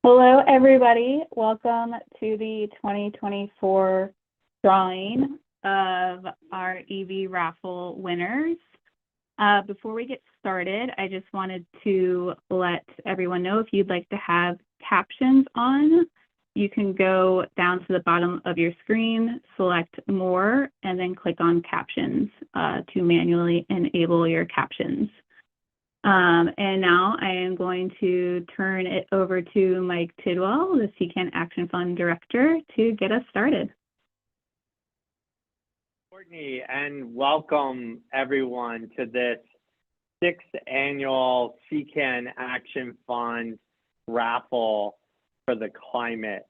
Hello, everybody. Welcome to the 2024 drawing of our EV raffle winners. Before we get started, I just wanted to let everyone know if you'd like to have captions on, you can go down to the bottom of your screen, select More, and then click on Captions to manually enable your captions. And now I am going to turn it over to Mike Tidwell, the CCAN Action Fund Director, to get us started. Courtney, and welcome everyone to this 6th annual CCAN Action Fund raffle for the climate.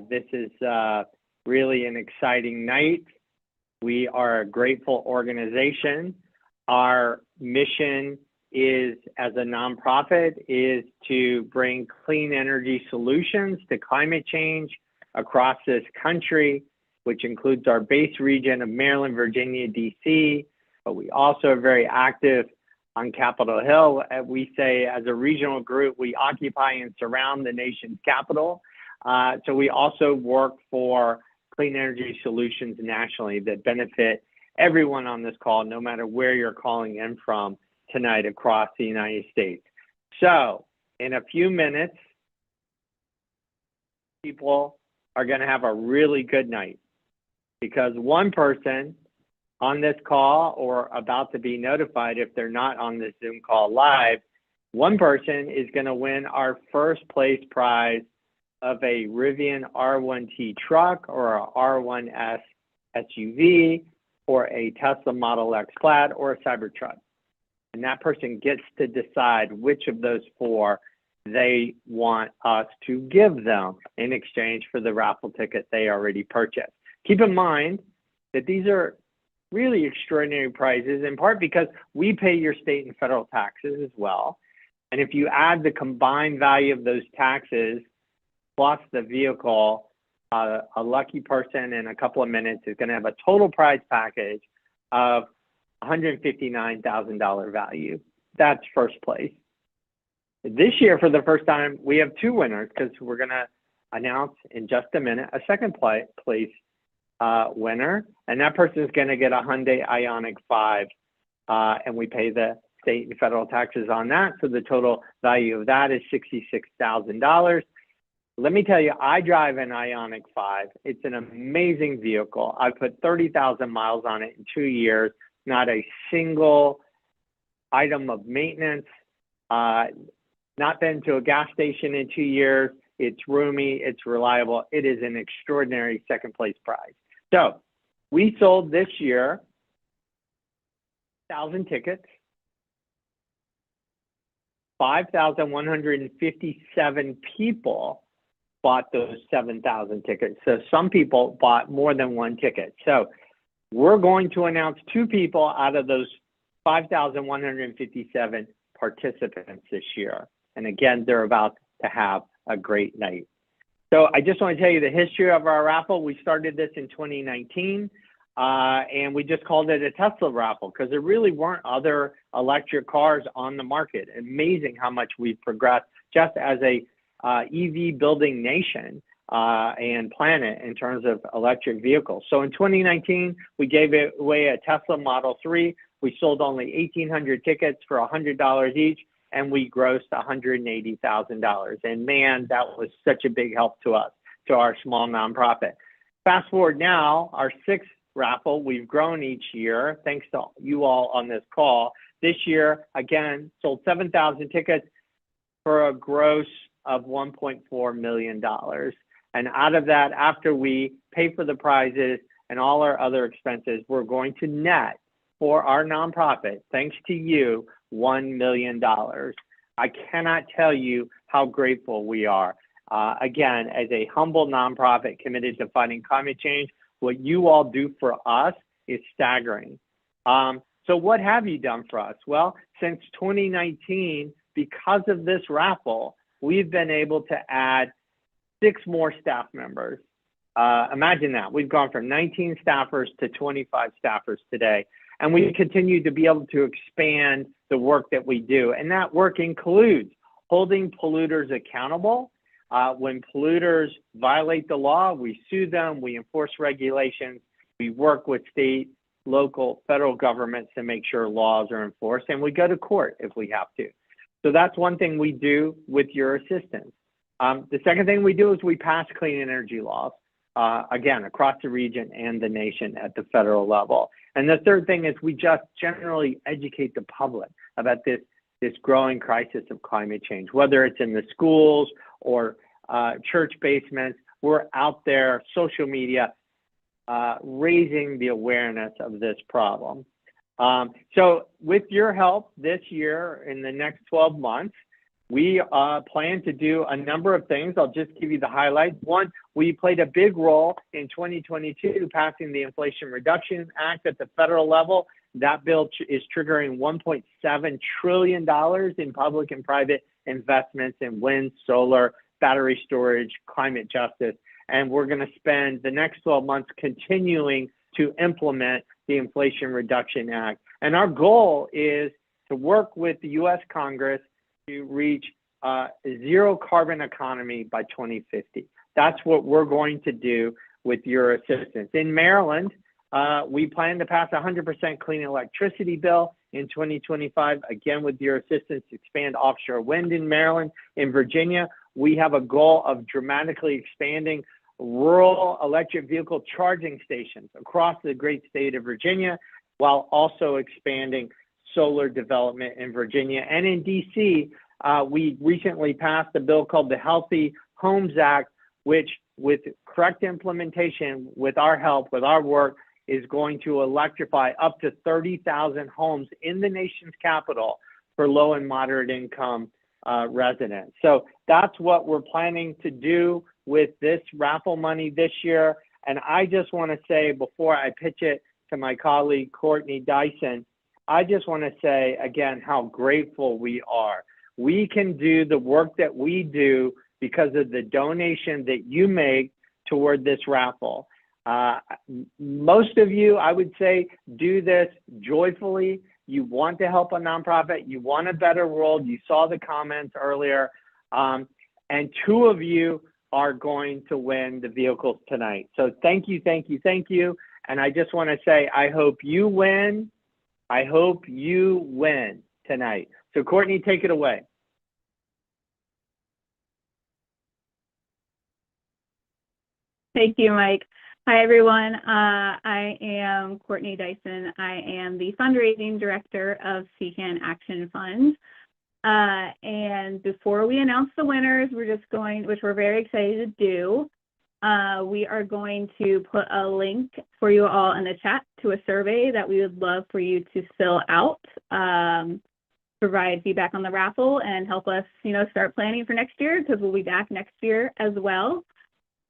This is really an exciting night. We are a grateful organization. Our mission is, as a nonprofit, is to bring clean energy solutions to climate change across this country, which includes our base region of Maryland, Virginia, DC, but we also are very active on Capitol Hill. We say, as a regional group, we occupy and surround the nation's capital. So we also work for clean energy solutions nationally that benefit everyone on this call, no matter where you're calling in from tonight across the United States. So in a few minutes, people are going to have a really good night because one person on this call, or about to be notified if they're not on this Zoom call live, one person is going to win our first place prize of a Rivian R1T truck or a R1S SUV, or a Tesla Model X Plaid, or a Cybertruck. And that person gets to decide which of those four they want us to give them in exchange for the raffle ticket they already purchased. Keep in mind that these are really extraordinary prizes, in part because we pay your state and federal taxes as well. And if you add the combined value of those taxes plus the vehicle, a lucky person in a couple of minutes is going to have a total prize package of $159,000 value. That's first place. This year, for the first time, we have two winners because we're going to announce in just a minute a second place winner, and that person is going to get a Hyundai Ioniq 5, and we pay the state and federal taxes on that, so the total value of that is $66,000. Let me tell you, I drive an Ioniq 5. It's an amazing vehicle. I put 30,000 miles on it in 2 years, not a single item of maintenance, not been to a gas station in 2 years. It's roomy, it's reliable. It is an extraordinary second place prize. So we sold this year 1,000 tickets, 5,157 people bought those 7,000 tickets. So some people bought more than one ticket. So we're going to announce two people out of those 5,157 participants this year. And again, they're about to have a great night. So I just want to tell you the history of our raffle. We started this in 2019, and we just called it a Tesla raffle because there really weren't other electric cars on the market. Amazing how much we've progressed just as a EV building nation and planet in terms of electric vehicles. So in 2019, we gave away a Tesla Model 3. We sold only 1,800 tickets for $100 each, and we grossed $180,000. And man, that was such a big help to us, to our small nonprofit. Fast forward now, our 6th raffle, we've grown each year, thanks to you all on this call. This year, again, sold 7,000 tickets for a gross of $1.4 million. And out of that, after we pay for the prizes and all our other expenses, we're going to net for our nonprofit, thanks to you, $1 million. I cannot tell you how grateful we are. Again, as a humble nonprofit committed to fighting climate change, what you all do for us is staggering. So what have you done for us? Well, since 2019, because of this raffle, we've been able to add 6 more staff members. Imagine that. We've gone from 19 staffers to 25 staffers today. And we continue to be able to expand the work that we do. And that work includes holding polluters accountable When polluters violate the law, we sue them, we enforce regulations, we work with state, local, federal governments to make sure laws are enforced, and we go to court if we have to. So that's one thing we do with your assistance. The second thing we do is we pass clean energy laws, again, across the region and the nation at the federal level. And the third thing is we just generally educate the public about this growing crisis of climate change, whether it's in the schools or church basements. We're out there, social media, raising the awareness of this problem. So with your help this year, in the next 12 months, we plan to do a number of things. I'll just give you the highlights. One, we played a big role in 2022 passing the Inflation Reduction Act at the federal level. That bill is triggering $1.7 trillion in public and private investments in wind, solar, battery storage, climate justice. And we're going to spend the next 12 months continuing to implement the Inflation Reduction Act. And our goal is to work with the U.S. Congress to reach a zero carbon economy by 2050. That's what we're going to do with your assistance. In Maryland, we plan to pass a 100% clean electricity bill in 2025, again, with your assistance, expand offshore wind in Maryland. In Virginia, we have a goal of dramatically expanding rural electric vehicle charging stations across the great state of Virginia, while also expanding solar development in Virginia. And in DC, we recently passed a bill called the Healthy Homes Act, which with correct implementation, with our help, with our work, is going to electrify up to 30,000 homes in the nation's capital for low and moderate income residents. So that's what we're planning to do with this raffle money this year. And I just want to say, before I pitch it to my colleague, Courtney Dyson, I just want to say again how grateful we are. We can do the work that we do because of the donation that you make toward this raffle. Most of you, I would say, do this joyfully. You want to help a nonprofit. You want a better world. You saw the comments earlier. And two of you are going to win the vehicles tonight. So thank you, thank you, thank you. And I just want to say, I hope you win. I hope you win tonight. So Courtney, take it away. Thank you, Mike. Hi, everyone. I am Courtney Dyson. I am the fundraising director of CCAN Action Fund. And before we announce the winners, we're just going, which we're very excited to do, we are going to put a link for you all in the chat to a survey that we would love for you to fill out, provide feedback on the raffle, and help us, start planning for next year, because we'll be back next year as well.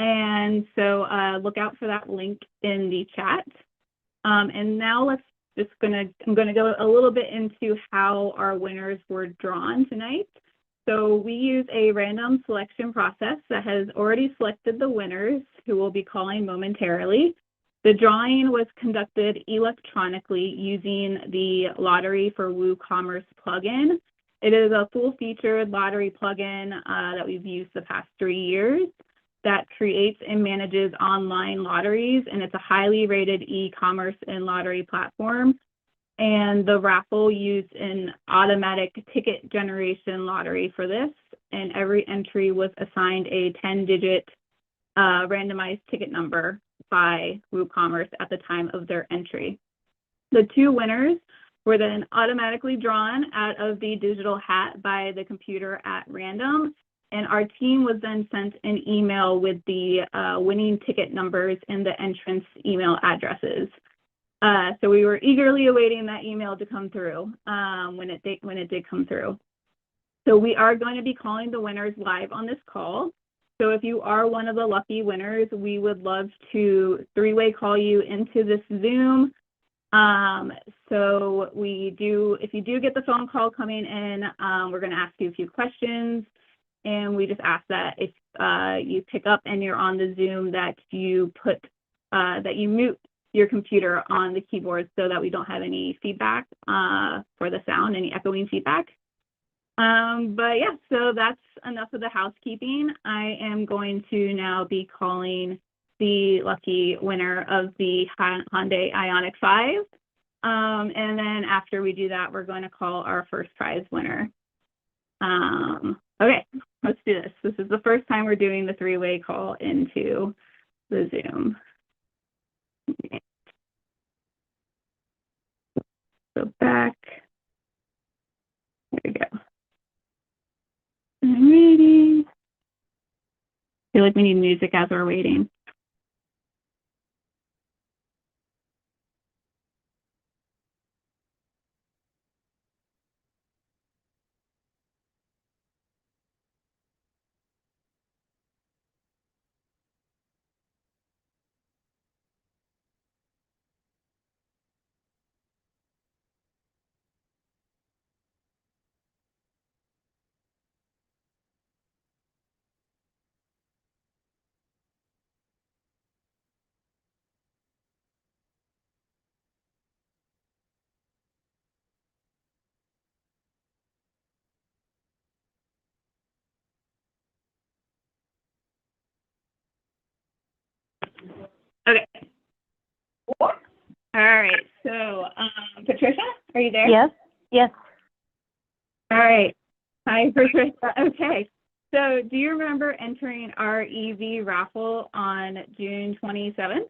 And so look out for that link in the chat. And now I'm going to go a little bit into how our winners were drawn tonight. So we use a random selection process that has already selected the winners, who we'll be calling momentarily. The drawing was conducted electronically using the Lottery for WooCommerce plugin. It is a full-featured lottery plugin that we've used the past 3 years that creates and manages online lotteries, and it's a highly rated e-commerce and lottery platform. And the raffle used an automatic ticket generation lottery for this, and every entry was assigned a 10-digit randomized ticket number by WooCommerce at the time of their entry. The two winners were then automatically drawn out of the digital hat by the computer at random, and our team was then sent an email with the winning ticket numbers and the entrance email addresses. So we were eagerly awaiting that email to come through when it did come through. So we are going to be calling the winners live on this call. So if you are one of the lucky winners, we would love to three-way call you into this Zoom. So if you do get the phone call coming in, we're going to ask you a few questions. And we just ask that if you pick up and you're on the Zoom, that you mute your computer on the keyboard so that we don't have any feedback for the sound, any echoing feedback. But yeah, so that's enough of the housekeeping. I am going to now be calling the lucky winner of the Hyundai Ioniq 5. And then after we do that, we're going to call our first prize winner. Okay, let's do this. This is the first time we're doing the three-way call into the Zoom. Go back. There we go. I'm waiting. I feel like we need music as we're waiting. Okay. All right. So, Patricia, are you there? Yes, yes. All right. Hi, Patricia. Okay. So, do you remember entering our EV raffle on June 27th?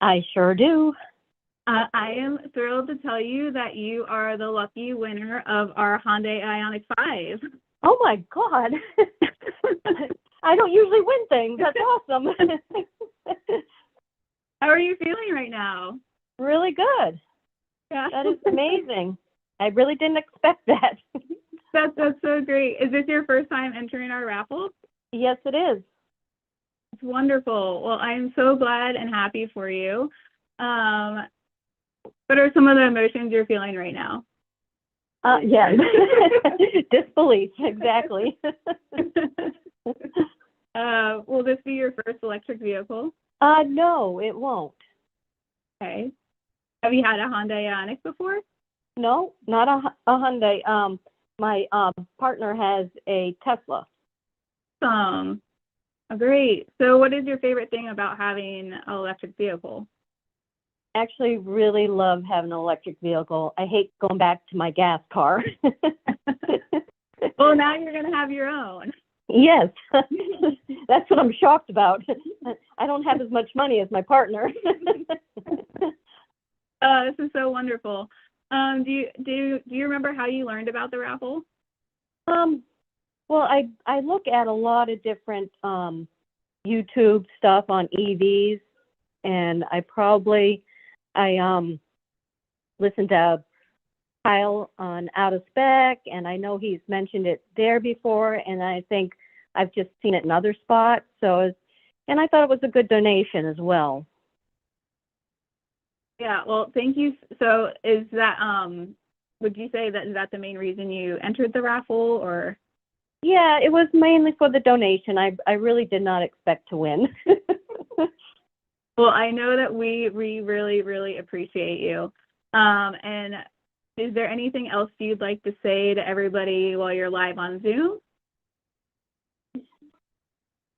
I sure do. I am thrilled to tell you that you are the lucky winner of our Hyundai Ioniq 5. Oh my God. I don't usually win things. That's awesome. How are you feeling right now? Really good. Yeah. That is amazing. I really didn't expect that. That's so great. Is this your first time entering our raffle? Yes, it is. It's wonderful. Well, I'm so glad and happy for you. What are some of the emotions you're feeling right now? Yeah. Disbelief, exactly. Will this be your first electric vehicle? No, it won't. Okay. Have you had a Hyundai Ioniq before? No, not a Hyundai. My partner has a Tesla. Oh, great. So what is your favorite thing about having an electric vehicle? Actually, really love having an electric vehicle. I hate going back to my gas car. Well, now you're going to have your own. Yes, that's what I'm shocked about. I don't have as much money as my partner. This is so wonderful. Do you remember how you learned about the raffle? Well, I look at a lot of different YouTube stuff on EVs, and I listened to Kyle on Out of Spec, and I know he's mentioned it there before, and I think I've just seen it in other spots. And I thought it was a good donation as well. Yeah, well, thank you. So is that, would you say that is that the main reason you entered the raffle, or? Yeah, it was mainly for the donation. I really did not expect to win. Well, I know that we really, really appreciate you. And is there anything else you'd like to say to everybody while you're live on Zoom?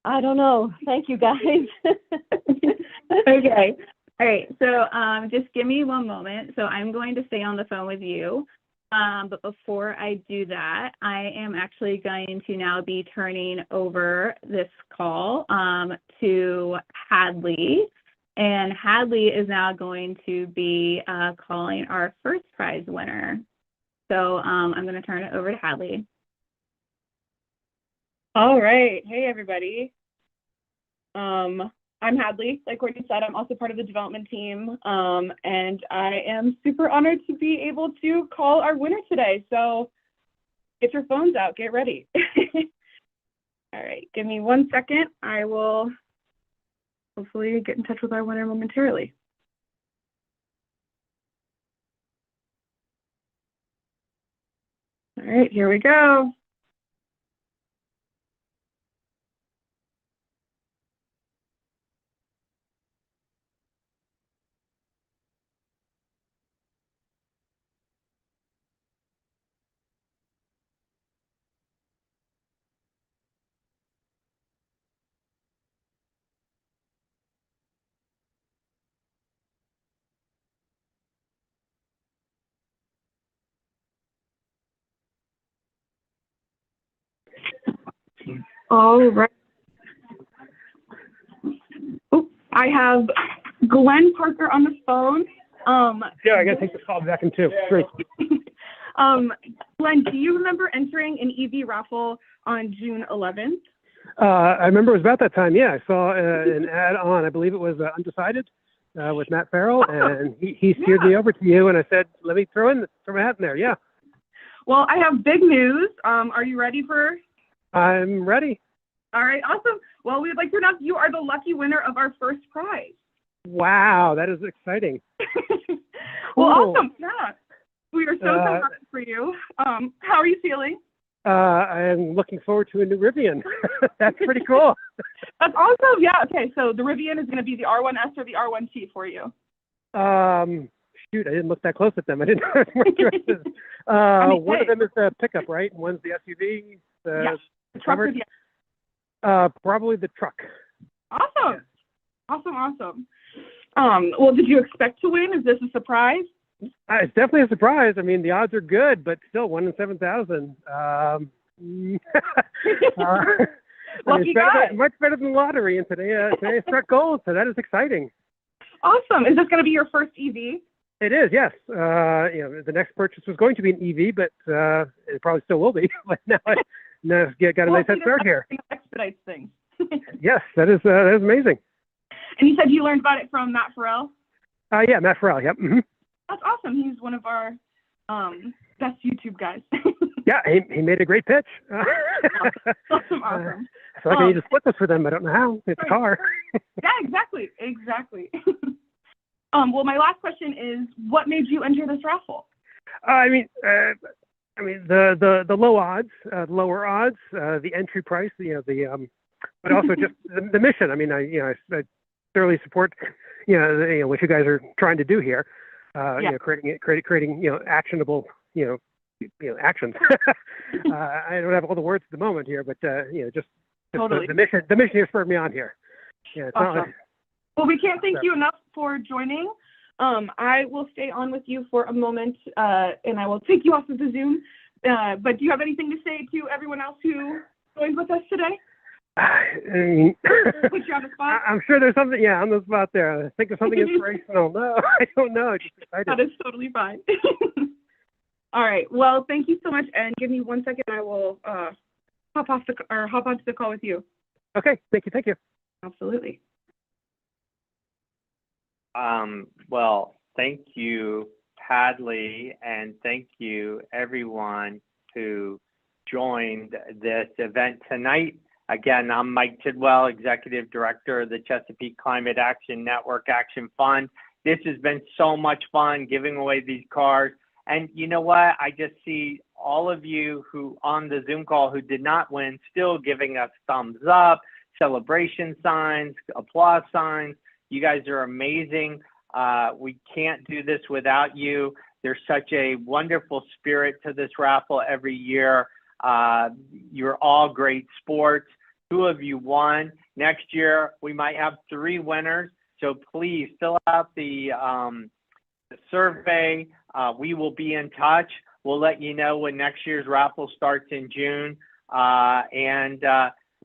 I don't know. Thank you, guys. Okay. All right. So just give me one moment. So I'm going to stay on the phone with you. But before I do that, I am actually going to now be turning over this call to Hadley. And Hadley is now going to be calling our first prize winner. So I'm going to turn it over to Hadley. All right. Hey, everybody. I'm Hadley. Like Courtney said, I'm also part of the development team, and I am super honored to be able to call our winner today. So get your phones out. Get ready. All right. Give me 1 second. I will hopefully get in touch with our winner momentarily. All right. Here we go. All right. Oh, I have Glenn Parker on the phone. Yeah, I got to take this call back in two. Great. Glenn, do you remember entering an EV raffle on June 11th? I remember it was about that time. Yeah, I saw an ad on, I believe it was Undecided with Matt Farrell, and he steered me over to you, and I said, let me throw my hat in there. Yeah. Well, I have big news. Are you ready for? I'm ready. All right, awesome. Well, we'd like to announce you are the lucky winner of our first prize. Wow, that is exciting. Well, Cool. awesome. Yeah. We are so happy for you. How are you feeling? I'm looking forward to a new Rivian. That's pretty cool. That's awesome. Yeah. Okay. So the Rivian is going to be the R1S or the R1T for you. Shoot, I didn't look that close at them. I didn't know what choices. One of them is the pickup, right? And one's the SUV. The truck or probably the truck. Awesome. Awesome. Well, did you expect to win? Is this a surprise? It's definitely a surprise. I mean, the odds are good, but still 1 in 7,000. Lucky guy. Much better than the lottery, and today struck gold, so that is exciting. Awesome. Is this going to be your first EV? It is, yes. The next purchase was going to be an EV, but it probably still will be. But now I got a nice head start here. Expedites things. Yes, that is amazing. And you said you learned about it from Matt Farrell? Yeah, Matt Farrell. Yep. Mm-hmm. That's awesome. He's one of our best YouTube guys. Yeah, he made a great pitch. Awesome. I feel like I need to split this for them. I don't know how. It's a car. Yeah, exactly. Well, my last question is, what made you enter this raffle? The low odds, lower odds, the entry price, but also just the mission. I mean, I thoroughly support, what you guys are trying to do here. Creating actionable, actions. I don't have all the words at the moment here, but just totally. the mission here spurred me on here. Yeah, it's awesome. not like, well, we can't thank you enough for joining. I will stay on with you for a moment, and I will take you off of the Zoom. But do you have anything to say to everyone else who joined with us today? Put you on the spot? I'm sure there's something, on the spot there. Think of something inspirational. No, I don't know. Just excited. That is totally fine. All right. Well, thank you so much. And give me 1 second. I will hop onto the call with you. Okay. Thank you. Absolutely. Well, thank you, Hadley, and thank you, everyone who joined this event tonight. Again, I'm Mike Tidwell, Executive Director of the Chesapeake Climate Action Network Action Fund. This has been so much fun giving away these cars. And you know what? I just see all of you who on the Zoom call who did not win still giving us thumbs up, celebration signs, applause signs. You guys are amazing. We can't do this without you. There's such a wonderful spirit to this raffle every year. You're all great sports. 2 of you won. Next year, we might have 3 winners. So please fill out the survey. We will be in touch. We'll let you know when next year's raffle starts in June.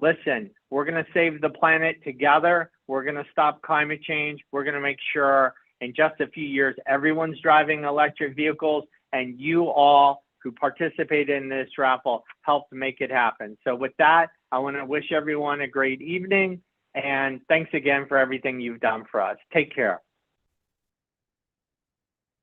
Listen, we're going to save the planet together. We're going to stop climate change. We're going to make sure in just a few years, everyone's driving electric vehicles, and you all who participated in this raffle helped make it happen. So with that, I want to wish everyone a great evening, and thanks again for everything you've done for us. Take care.